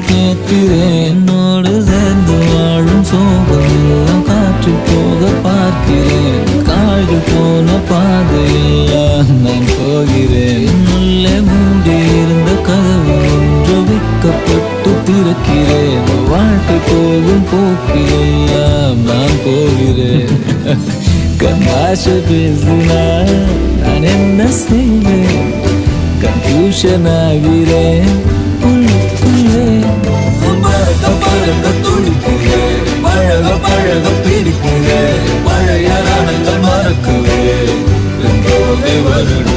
கேட்கிறேன். என்னோடு சேர்ந்து வாழும் சோகம் எல்லாம் காற்று போக பார்க்கிறேன். கால்கள் போன பாதையெல்லாம் நான் போகிறேன். உள்ளே மூடி இருந்த கதவு ஒன்று வைக்கப்பட்டு திறக்கிறேன். வாழ்க்கை போகும் போக்கிலெல்லாம் நான் போகிறேன். கண்ணாச பேசினார் நான் என்ன செய்வேன்? கன்ஃபியூஷன் ஆகிறேன் உள்ளுக்குள்ளே. பறக்க பறக்க துடிக்கிறேன், பழக பழக பிடிக்கிறேன். பழைய ரணங்கள் மறக்கவே போதை வருட